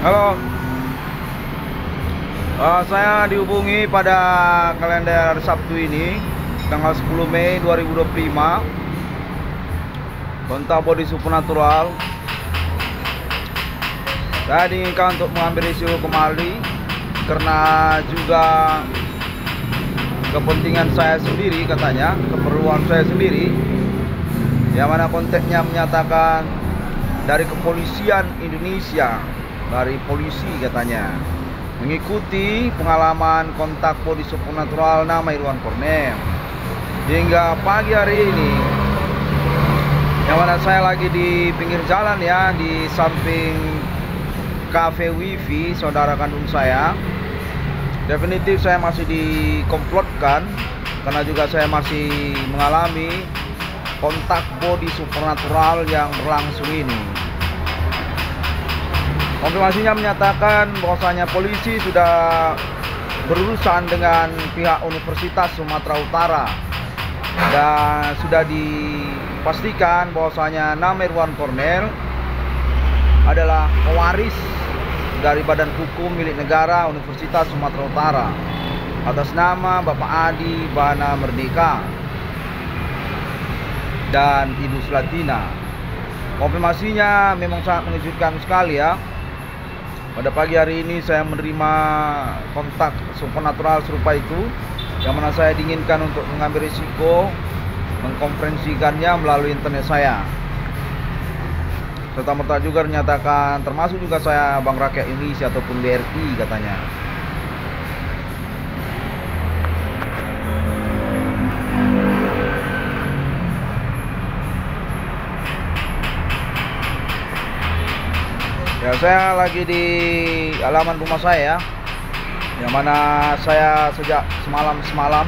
Halo, saya dihubungi pada kalender Sabtu ini tanggal 10 Mei 2025. Kontak body supernatural. Saya diinginkan untuk mengambil risiko kembali karena juga kepentingan saya sendiri, katanya keperluan saya sendiri, yang mana konteksnya menyatakan dari kepolisian Indonesia, dari polisi katanya, mengikuti pengalaman kontak body supernatural nama Irwan Cornel. Hingga pagi hari ini, yang mana saya lagi di pinggir jalan ya, di samping cafe wifi saudara kandung saya. Definitif saya masih dikomplotkan karena juga saya masih mengalami kontak body supernatural yang berlangsung ini. Konfirmasinya menyatakan bahwasanya polisi sudah berurusan dengan pihak Universitas Sumatera Utara dan sudah dipastikan bahwasanya nama Irwan Cornel adalah pewaris dari Badan Hukum milik negara Universitas Sumatera Utara atas nama Bapak Adi Bana Merdeka dan Ibu Slatina. Konfirmasinya memang sangat mengejutkan sekali ya. Pada pagi hari ini saya menerima kontak supernatural serupa itu, yang mana saya diinginkan untuk mengambil risiko mengkonferensikannya melalui internet saya. Serta-merta juga dinyatakan termasuk juga saya Bank Rakyat Indonesia ataupun BRI katanya. Ya, saya lagi di halaman rumah saya, yang mana saya sejak semalam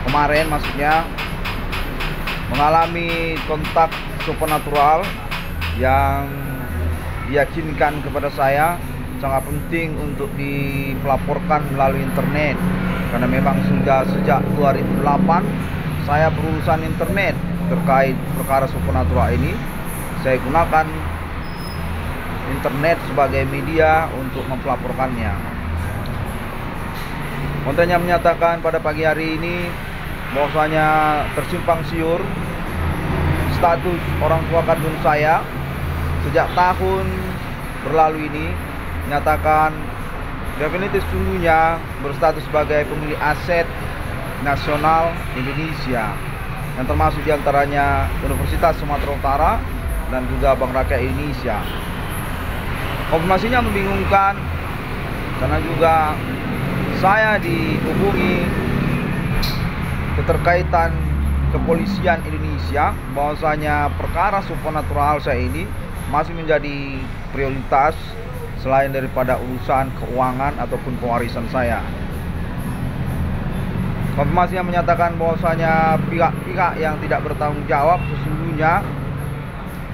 kemarin maksudnya mengalami kontak supernatural yang diyakinkan kepada saya sangat penting untuk dipelaporkan melalui internet, karena memang sudah sejak 2008 saya berurusan internet terkait perkara supernatural ini. Saya gunakan internet sebagai media untuk mempelaporkannya. Kontennya menyatakan pada pagi hari ini bahwasanya tersimpang siur status orang tua kandung saya sejak tahun berlalu ini, menyatakan definitif sungguhnya berstatus sebagai pemilik aset nasional Indonesia, yang termasuk diantaranya Universitas Sumatera Utara dan juga Bank Rakyat Indonesia. Konfirmasinya membingungkan karena juga saya dihubungi keterkaitan kepolisian Indonesia bahwasanya perkara supernatural saya ini masih menjadi prioritas selain daripada urusan keuangan ataupun pewarisan saya. Konfirmasinya menyatakan bahwasanya pihak-pihak yang tidak bertanggung jawab sesungguhnya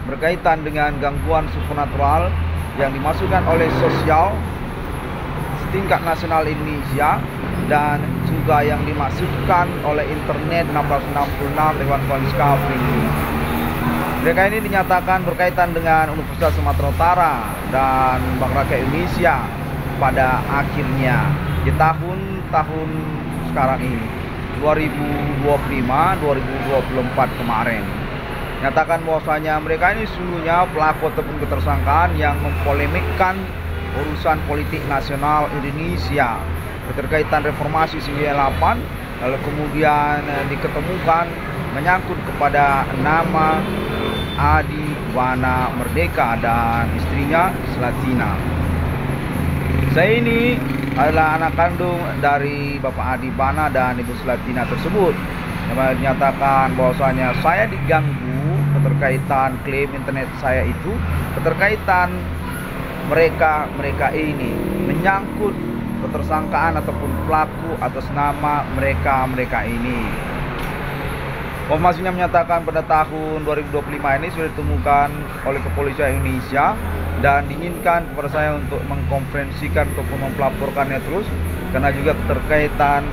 berkaitan dengan gangguan supernatural yang dimasukkan oleh sosial setingkat nasional Indonesia dan juga yang dimasukkan oleh internet 1666 lewat Konskaping. Mereka ini dinyatakan berkaitan dengan Universitas Sumatera Utara dan Bank Rakyat Indonesia pada akhirnya di tahun sekarang ini 2025-2024 kemarin. Nyatakan bahwasanya mereka ini sesungguhnya pelaku ataupun ketersangkaan yang mempolemikkan urusan politik nasional Indonesia keterkaitan reformasi 98, lalu kemudian diketemukan menyangkut kepada nama Adi Bana Merdeka dan istrinya Slatina. Saya ini adalah anak kandung dari Bapak Adi Bana dan Ibu Slatina tersebut, yang menyatakan bahwasanya saya diganggu keterkaitan klaim internet saya itu, keterkaitan mereka ini menyangkut ketersangkaan ataupun pelaku atas nama mereka ini. Informasinya menyatakan pada tahun 2025 ini sudah ditemukan oleh kepolisian Indonesia dan diinginkan kepada saya untuk mengkonferensikan ataupun mempelaporkannya terus, karena juga keterkaitan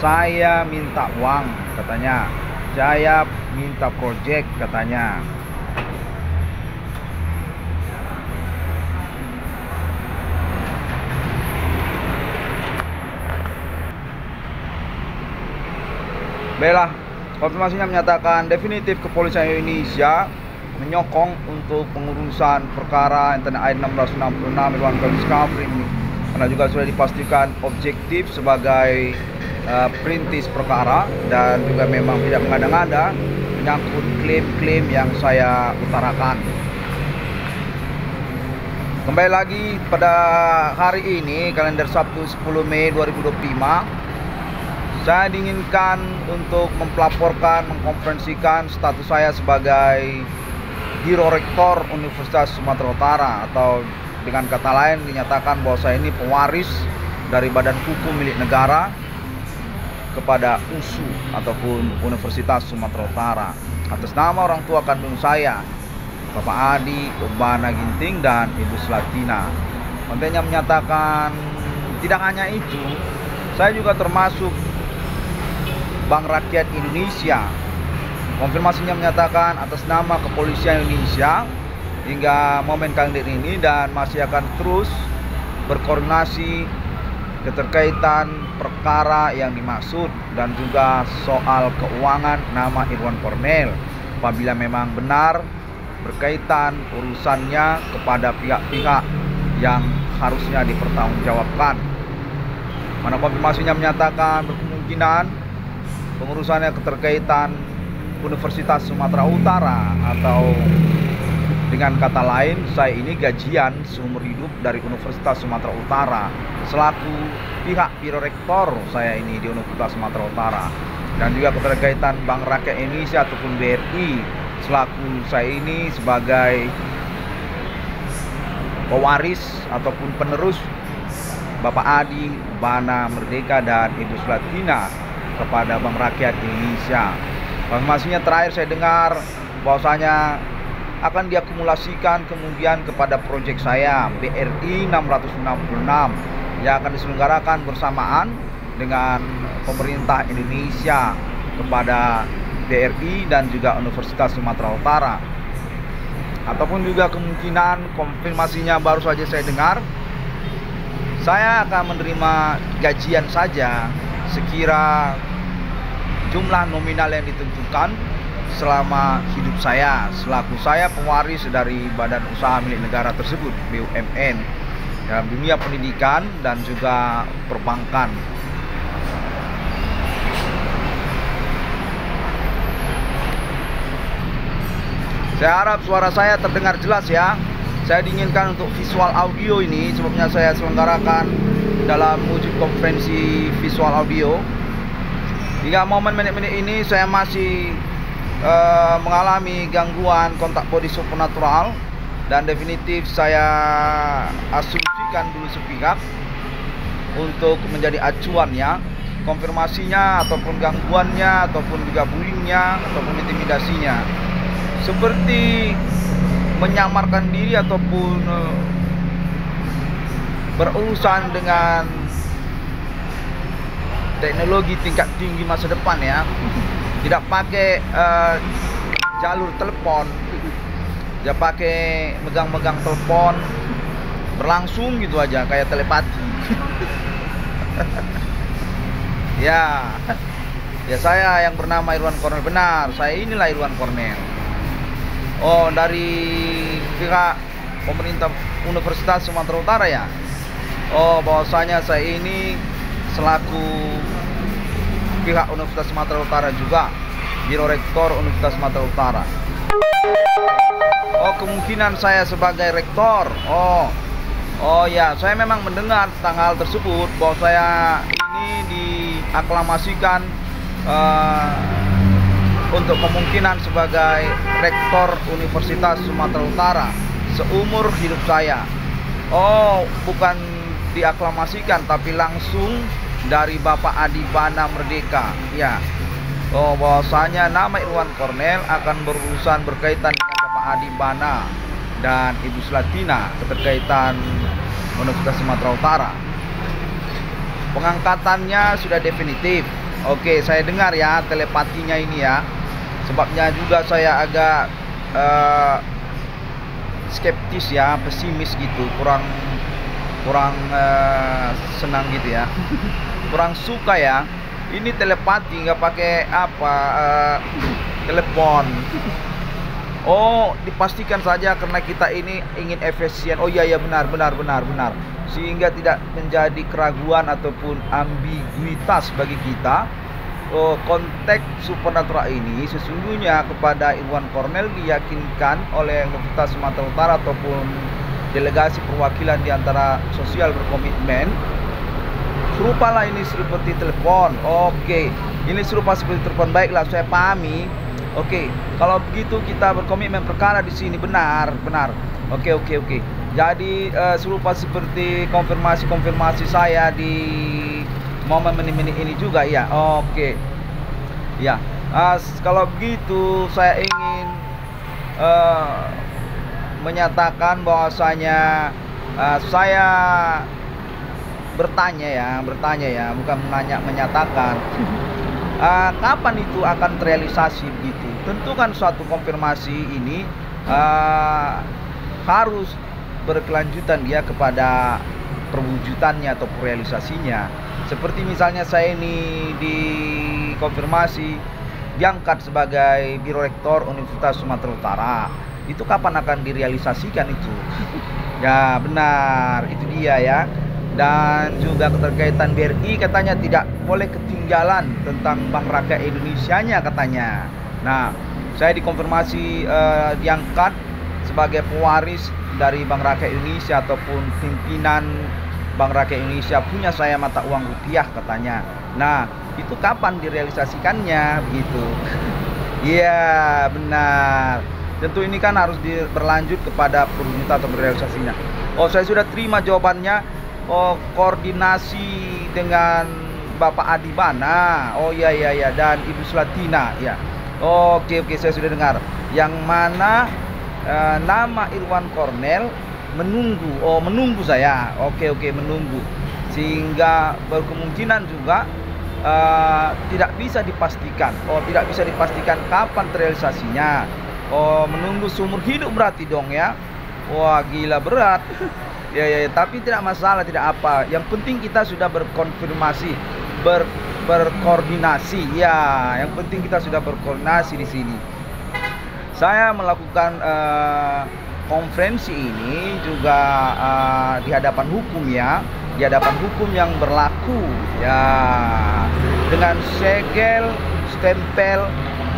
saya minta uang katanya, saya minta project katanya. Baiklah, konfirmasinya menyatakan definitif kepolisian Indonesia menyokong untuk pengurusan perkara Internet Air 666 Irwan Cornel Discovery ini, karena juga sudah dipastikan objektif sebagai perintis perkara dan juga memang tidak mengada-ngada menyangkut klaim-klaim yang saya utarakan. Kembali lagi pada hari ini, kalender Sabtu 10 Mei 2025, saya diinginkan untuk mempelaporkan, mengkonferensikan status saya sebagai Biro Rektor Universitas Sumatera Utara, atau dengan kata lain dinyatakan bahwa saya ini pewaris dari badan hukum milik negara kepada USU ataupun Universitas Sumatera Utara atas nama orang tua kandung saya, Bapak Adi Urbana Ginting dan Ibu Slatina. Kontennya menyatakan tidak hanya itu, saya juga termasuk Bank Rakyat Indonesia. Konfirmasinya menyatakan atas nama Kepolisian Indonesia hingga momen kalender ini, dan masih akan terus berkoordinasi keterkaitan perkara yang dimaksud dan juga soal keuangan nama Irwan Cornel apabila memang benar berkaitan urusannya kepada pihak-pihak yang harusnya dipertanggungjawabkan. Mana konfirmasinya menyatakan berkemungkinan pengurusannya keterkaitan Universitas Sumatera Utara, atau dengan kata lain, saya ini gajian seumur hidup dari Universitas Sumatera Utara selaku pihak Biro Rektor saya ini di Universitas Sumatera Utara, dan juga keterkaitan Bank Rakyat Indonesia ataupun BRI selaku saya ini sebagai pewaris ataupun penerus Bapak Adi Urbana Merdeka dan Ibu Slatina kepada Bank Rakyat Indonesia. Informasinya terakhir saya dengar bahwasanya akan diakumulasikan kemudian kepada proyek saya BRI 666 yang akan diselenggarakan bersamaan dengan pemerintah Indonesia kepada BRI dan juga Universitas Sumatera Utara. Ataupun juga kemungkinan konfirmasinya baru saja saya dengar, saya akan menerima gajian saja sekira jumlah nominal yang ditentukan selama hidup saya selaku saya pewaris dari badan usaha milik negara tersebut, BUMN, dalam dunia pendidikan dan juga perbankan. Saya harap suara saya terdengar jelas ya. Saya diinginkan untuk visual audio ini, sebabnya saya selenggarakan dalam wujud konferensi visual audio. Hingga momen menit-menit ini saya masih mengalami gangguan kontak body supernatural, dan definitif saya asumsikan dulu sepihak untuk menjadi acuannya, konfirmasinya ataupun gangguannya ataupun juga bullyingnya ataupun intimidasinya, seperti menyamarkan diri ataupun berurusan dengan teknologi tingkat tinggi masa depan ya. Tidak pakai jalur telepon, dia pakai megang-megang telepon berlangsung gitu aja kayak telepati. ya saya yang bernama Irwan Cornel, benar, saya inilah Irwan Cornel. Oh, dari pihak pemerintah Universitas Sumatera Utara ya. Oh, bahwasanya saya ini selaku pihak Universitas Sumatera Utara juga Biro Rektor Universitas Sumatera Utara. Oh, kemungkinan saya sebagai rektor. Oh ya, saya memang mendengar tentang hal tersebut, bahwa saya ini diaklamasikan untuk kemungkinan sebagai rektor Universitas Sumatera Utara seumur hidup saya. Oh, bukan diaklamasikan tapi langsung dari Bapak Adi Urbana Merdeka ya. Oh, bahwasanya nama Irwan Cornel akan berurusan berkaitan dengan Bapak Adi Urbana dan Ibu Slatina keterkaitan Universitas Sumatera Utara. Pengangkatannya sudah definitif. Oke, saya dengar ya telepatinya ini ya. Sebabnya juga saya agak skeptis ya, pesimis gitu, kurang senang gitu ya. Kurang suka ya Ini telepati, nggak pakai apa telepon. Oh, dipastikan saja karena kita ini ingin efisien. Oh iya ya, benar. Sehingga tidak menjadi keraguan ataupun ambiguitas bagi kita. Oh, konteks supernatural ini sesungguhnya kepada Irwan Cornel diyakinkan oleh Universitas Sumatera Utara ataupun delegasi perwakilan di antara sosial berkomitmen. Serupalah ini seperti telepon. Oke, ini serupa seperti telepon. Baiklah, saya pahami. Oke, kalau begitu kita berkomitmen perkara di sini benar. Oke. Jadi serupa seperti konfirmasi saya di momen menit-menit ini juga ya. Oke. Ya. Kalau begitu saya ingin menyatakan bahwasanya saya bertanya ya, bukan menyatakan. Kapan itu akan terrealisasi begitu? Tentu kan suatu konfirmasi ini harus berkelanjutan dia kepada perwujudannya atau realisasinya. Seperti misalnya saya ini dikonfirmasi diangkat sebagai Biro Rektor Universitas Sumatera Utara. Itu kapan akan direalisasikan itu? Ya benar, itu dia ya. Dan juga keterkaitan BRI katanya tidak boleh ketinggalan tentang Bank Rakyat Indonesianya katanya. Nah, saya dikonfirmasi diangkat sebagai pewaris dari Bank Rakyat Indonesia ataupun pimpinan Bank Rakyat Indonesia punya saya mata uang rupiah katanya. Nah, itu kapan direalisasikannya begitu? Iya, benar. Tentu ini kan harus berlanjut kepada perwujudan atau realisasinya. Oh, saya sudah terima jawabannya. Oh, koordinasi dengan Bapak Adibana. Oh iya dan Ibu Sulatina ya. Oke, saya sudah dengar. Yang mana nama Irwan Cornel menunggu saya. Oke, menunggu. Sehingga berkemungkinan juga tidak bisa dipastikan. Tidak bisa dipastikan kapan terrealisasinya. Menunggu seumur hidup berarti dong ya. Wah, gila berat. Ya, tapi tidak masalah, tidak apa. Yang penting kita sudah berkonfirmasi, berkoordinasi. Ya, yang penting kita sudah berkoordinasi di sini. Saya melakukan konferensi ini juga di hadapan hukum ya, di hadapan hukum yang berlaku ya, dengan segel stempel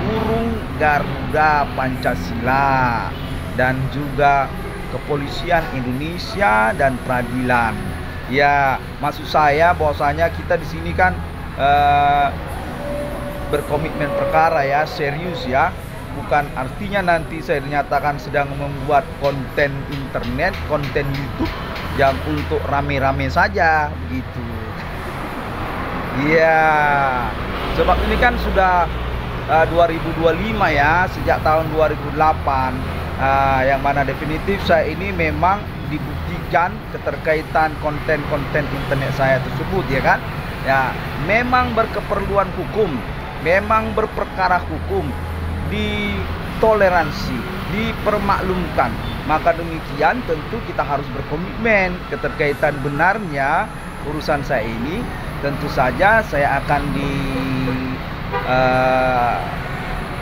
burung Garuda Pancasila dan juga Kepolisian Indonesia dan peradilan. Ya, maksud saya bahwasanya kita di sini kan berkomitmen perkara ya, serius ya. Bukan artinya nanti saya dinyatakan sedang membuat konten internet, konten YouTube yang untuk rame-rame saja begitu. Iya. Sebab ini kan sudah 2025 ya, sejak tahun 2008. Yang mana definitif saya ini memang dibuktikan keterkaitan konten-konten internet saya tersebut ya kan. Ya, memang berkeperluan hukum, memang berperkara hukum, ditoleransi, dipermaklumkan. Maka demikian tentu kita harus berkomitmen keterkaitan benarnya urusan saya ini. Tentu saja saya akan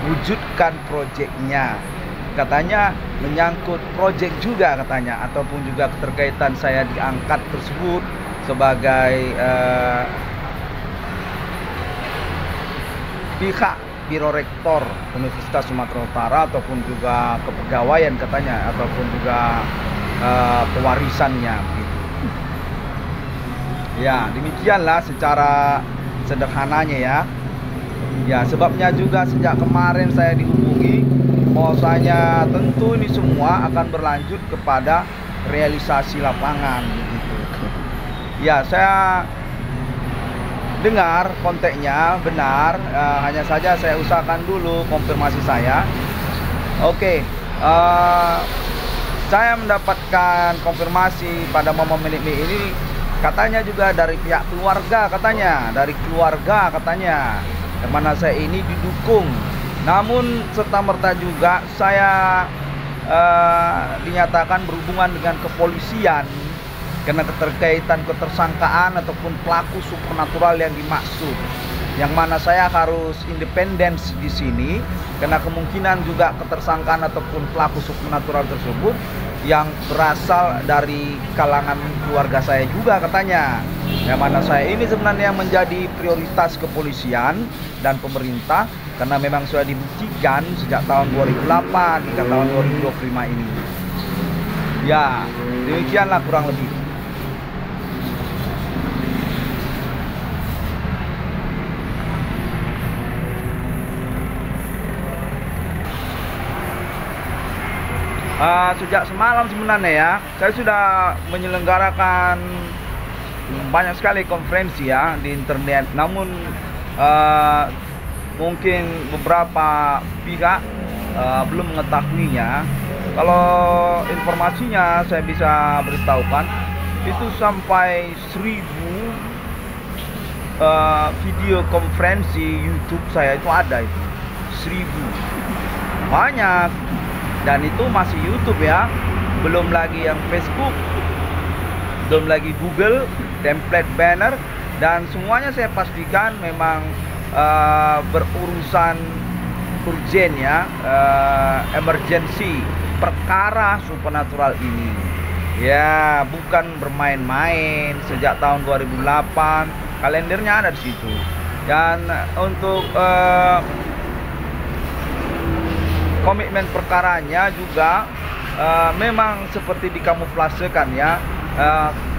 wujudkan proyeknya. Katanya menyangkut proyek juga katanya, ataupun juga keterkaitan saya diangkat tersebut sebagai pihak Biro Rektor Universitas Sumatera Utara ataupun juga kepegawaian katanya, ataupun juga pewarisannya begitu. Ya, demikianlah secara sederhananya ya. Ya, sebabnya juga sejak kemarin saya dihubungi bahwasanya tentu ini semua akan berlanjut kepada realisasi lapangan begitu. Ya, saya dengar konteksnya benar, hanya saja saya usahakan dulu konfirmasi saya. Oke, saya mendapatkan konfirmasi pada momen menit ini katanya juga dari pihak keluarga katanya, yang mana saya ini didukung. Namun serta-merta juga saya dinyatakan berhubungan dengan kepolisian karena keterkaitan ketersangkaan ataupun pelaku supernatural yang dimaksud. yang mana saya harus independen di sini karena kemungkinan juga ketersangkaan ataupun pelaku supernatural tersebut yang berasal dari kalangan keluarga saya juga katanya. Yang mana saya ini sebenarnya menjadi prioritas kepolisian dan pemerintah karena memang sudah dibuktikan sejak tahun 2008 hingga tahun 2025 ini. Ya, demikianlah kurang lebih. Sejak semalam sebenarnya ya, saya sudah menyelenggarakan banyak sekali konferensi ya di internet. Namun mungkin beberapa pihak belum mengetahuinya. Kalau informasinya saya bisa beritahukan, itu sampai 1000 video konferensi YouTube saya itu ada itu 1000, banyak. Dan itu masih YouTube ya, belum lagi yang Facebook, belum lagi Google, template banner, dan semuanya saya pastikan memang berurusan urgen ya, emergency, perkara supernatural ini. Ya, bukan bermain-main. Sejak tahun 2008, kalendernya ada di situ. Dan untuk komitmen perkaranya juga memang seperti dikamuflasekan ya,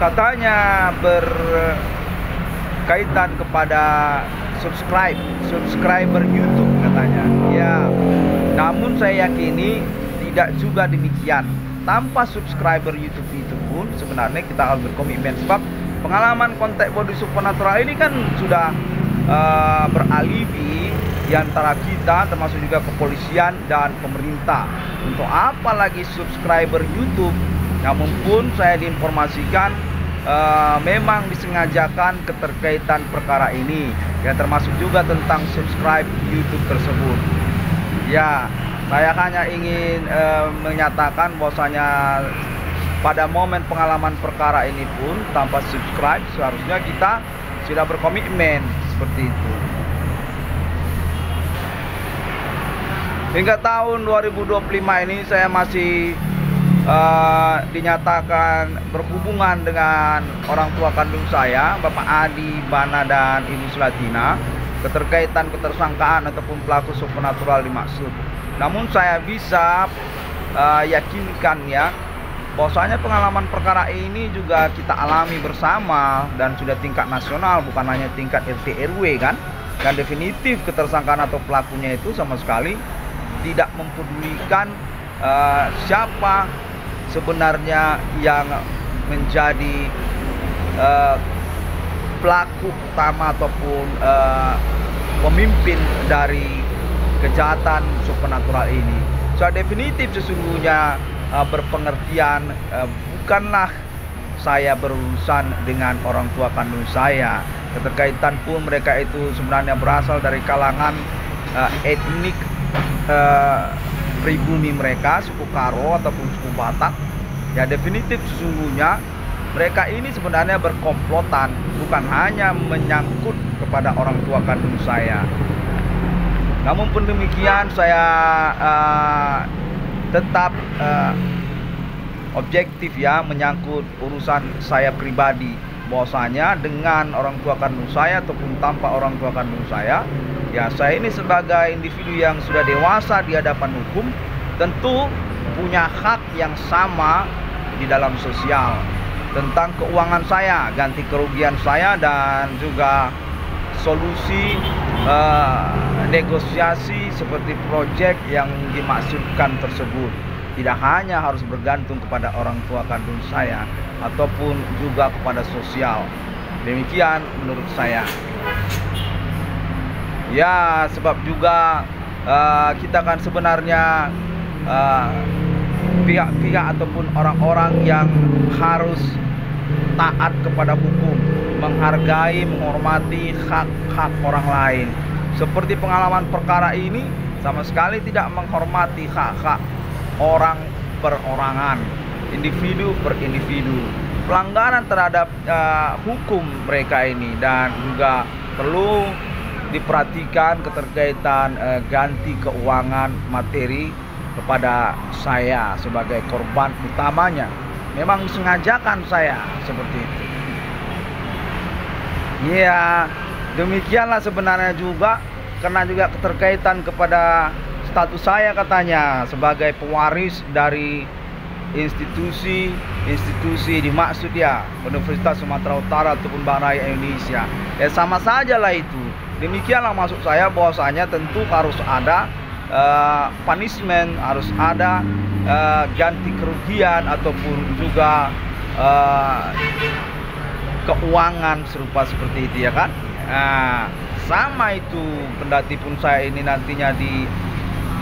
katanya berkaitan kepada subscriber YouTube katanya ya. Namun saya yakini tidak juga demikian. Tanpa subscriber YouTube itu pun sebenarnya kita harus berkomitmen, sebab pengalaman kontak body supernatural ini kan sudah beralibi di antara kita, termasuk juga kepolisian dan pemerintah. Untuk apa lagi subscriber YouTube? Namun pun saya diinformasikan memang disengajakan keterkaitan perkara ini, yang termasuk juga tentang subscribe YouTube tersebut. Ya, saya hanya ingin menyatakan bahwasanya pada momen pengalaman perkara ini pun tanpa subscribe seharusnya kita sudah berkomitmen seperti itu. Hingga tahun 2025 ini saya masih dinyatakan berhubungan dengan orang tua kandung saya, Bapak Adi Bana dan Ibu Sulatina, keterkaitan ketersangkaan ataupun pelaku supernatural dimaksud. Namun saya bisa yakinkan ya, bahwasanya pengalaman perkara ini juga kita alami bersama dan sudah tingkat nasional, bukan hanya tingkat RT RW kan. Dan definitif ketersangkaan atau pelakunya itu sama sekali tidak mempedulikan siapa sebenarnya yang menjadi pelaku utama ataupun pemimpin dari kejahatan supernatural ini. So definitif sesungguhnya berpengertian bukanlah saya berurusan dengan orang tua kandung saya. Keterkaitan pun mereka itu sebenarnya berasal dari kalangan etnik pribumi mereka, suku Karo ataupun suku Batak. Ya definitif sesungguhnya mereka ini sebenarnya berkomplotan, bukan hanya menyangkut kepada orang tua kandung saya. Namun pun demikian saya tetap objektif ya, menyangkut urusan saya pribadi, bahwasanya dengan orang tua kandung saya ataupun tanpa orang tua kandung saya, ya saya ini sebagai individu yang sudah dewasa di hadapan hukum tentu punya hak yang sama di dalam sosial, tentang keuangan saya, ganti kerugian saya, dan juga solusi negosiasi seperti proyek yang dimaksudkan tersebut. Tidak hanya harus bergantung kepada orang tua kandung saya ataupun juga kepada sosial. Demikian menurut saya. Ya, sebab juga kita kan sebenarnya pihak-pihak ataupun orang-orang yang harus taat kepada hukum, menghargai, menghormati hak-hak orang lain. Seperti pengalaman perkara ini sama sekali tidak menghormati hak-hak orang perorangan, individu per individu. Pelanggaran terhadap hukum mereka ini, dan juga perlu diperhatikan keterkaitan ganti keuangan materi kepada saya sebagai korban utamanya. Memang disengajakan saya seperti itu. Ya, demikianlah sebenarnya juga, karena juga keterkaitan kepada status saya katanya sebagai pewaris dari institusi dimaksud ya, Universitas Sumatera Utara ataupun Bank Raya Indonesia. Ya sama saja lah itu. Demikianlah maksud saya, bahwasanya tentu harus ada punishment, harus ada ganti kerugian ataupun juga keuangan serupa seperti itu ya kan. Nah, sama itu, kendati pun saya ini nantinya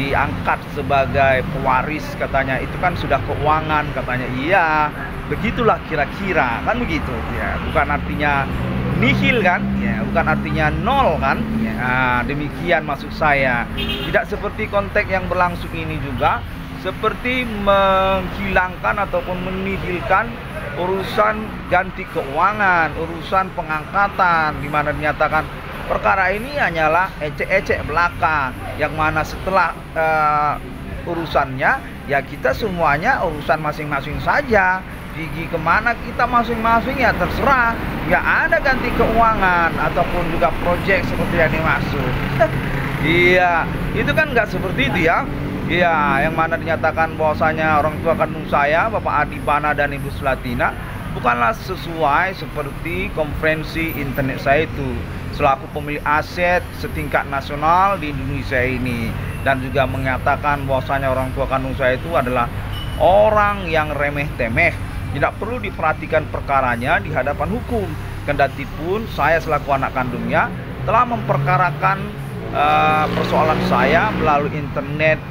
diangkat sebagai pewaris katanya, itu kan sudah keuangan katanya. Iya, begitulah kira-kira kan begitu ya, bukan artinya nihil kan ya, bukan artinya nol kan ya. Nah, demikian maksud saya. Tidak seperti konteks yang berlangsung ini juga seperti menghilangkan ataupun menihilkan urusan ganti keuangan, urusan pengangkatan, di mana dinyatakan perkara ini hanyalah ecek-ecek belaka, yang mana setelah urusannya ya kita semuanya urusan masing-masing saja, gigi kemana kita masing-masing ya terserah, nggak ada ganti keuangan ataupun juga proyek seperti yang dimaksud. Iya, itu kan nggak seperti itu ya. Iya, yang mana dinyatakan bahwasanya orang tua kandung saya, Bapak Adi Bana dan Ibu Sulatina, bukanlah sesuai seperti konferensi internet saya itu selaku pemilik aset setingkat nasional di Indonesia ini, dan juga mengatakan bahwasanya orang tua kandung saya itu adalah orang yang remeh-temeh, tidak perlu diperhatikan perkaranya di hadapan hukum. Kendati pun saya selaku anak kandungnya telah memperkarakan persoalan saya melalui internet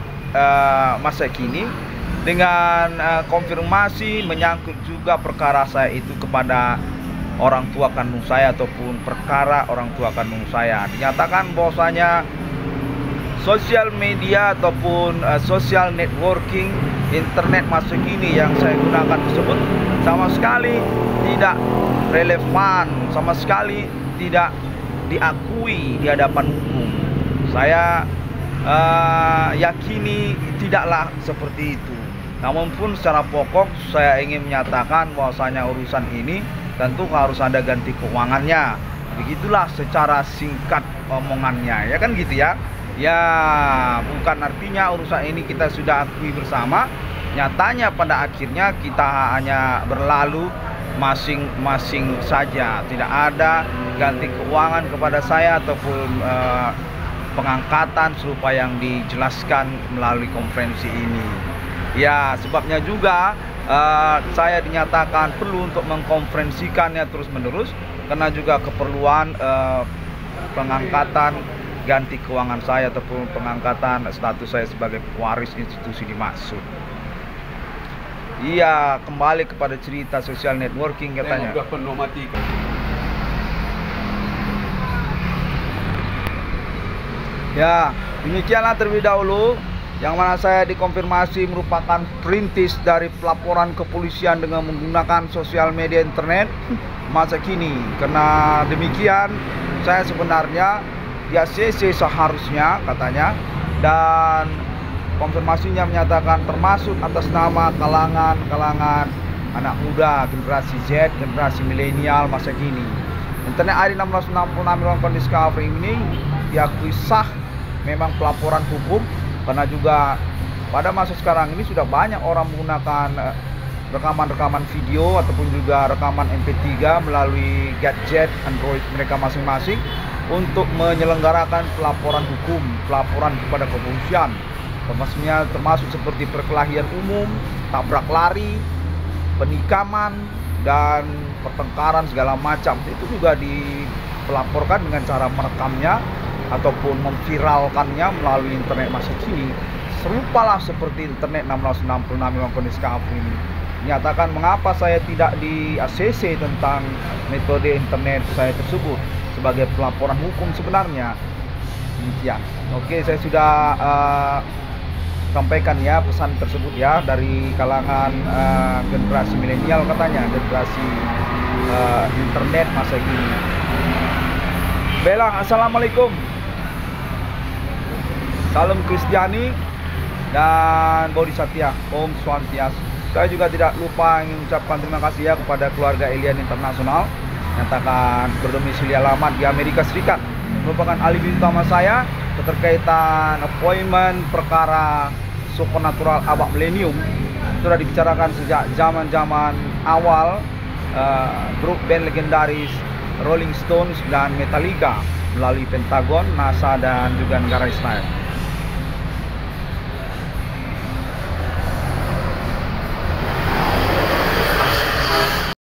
masa kini dengan konfirmasi menyangkut juga perkara saya itu kepada orang tua kandung saya ataupun perkara orang tua kandung saya. Dinyatakan bahwasanya sosial media ataupun social networking internet masa kini yang saya gunakan tersebut sama sekali tidak relevan, sama sekali tidak diakui di hadapan hukum. Saya yakini tidaklah seperti itu. Namun pun secara pokok saya ingin menyatakan bahwasanya urusan ini tentu harus ada ganti keuangannya. Begitulah secara singkat omongannya, ya kan gitu ya. Ya, bukan artinya urusan ini kita sudah akui bersama. Nyatanya pada akhirnya kita hanya berlalu masing-masing saja. Tidak ada ganti keuangan kepada saya ataupun pengangkatan serupa yang dijelaskan melalui konferensi ini. Ya, sebabnya juga saya dinyatakan perlu untuk mengkonferensikannya terus-menerus, karena juga keperluan pengangkatan ganti keuangan saya ataupun pengangkatan status saya sebagai pewaris institusi dimaksud. Iya, kembali kepada cerita social networking katanya. Ya, demikianlah terlebih dahulu yang mana saya dikonfirmasi merupakan perintis dari pelaporan kepolisian dengan menggunakan sosial media internet masa kini. Karena demikian, saya sebenarnya di ACC seharusnya katanya, dan konfirmasinya menyatakan termasuk atas nama kalangan anak muda, generasi Z, generasi milenial masa kini. Internet ID 1666 Discovery ini diakui sah memang pelaporan hukum, karena juga pada masa sekarang ini sudah banyak orang menggunakan rekaman-rekaman video ataupun juga rekaman MP3 melalui gadget Android mereka masing-masing untuk menyelenggarakan pelaporan hukum, pelaporan kepada kepolisian. Termasuk seperti perkelahian umum, tabrak lari, penikaman, dan pertengkaran segala macam. Itu juga dipelaporkan dengan cara merekamnya ataupun memviralkannya melalui internet masa kini. Serupalah seperti internet 1666 Discovery ini. Menyatakan mengapa saya tidak di ACC tentang metode internet saya tersebut sebagai pelaporan hukum sebenarnya. Demikian. Oke, saya sudah sampaikan ya pesan tersebut ya dari kalangan generasi milenial katanya, generasi internet masa kini. Belang, assalamualaikum. Salam Kristiani dan Bodhisattva. Om Swastiastu. Saya juga tidak lupa ingin mengucapkan terima kasih ya kepada keluarga Alien Internasional yang akan berdomisili alamat di Amerika Serikat. Merupakan alibi utama saya keterkaitan appointment perkara supernatural abad milenium. Sudah dibicarakan sejak zaman-zaman awal grup band legendaris Rolling Stones dan Metallica melalui Pentagon, NASA dan juga negara Israel.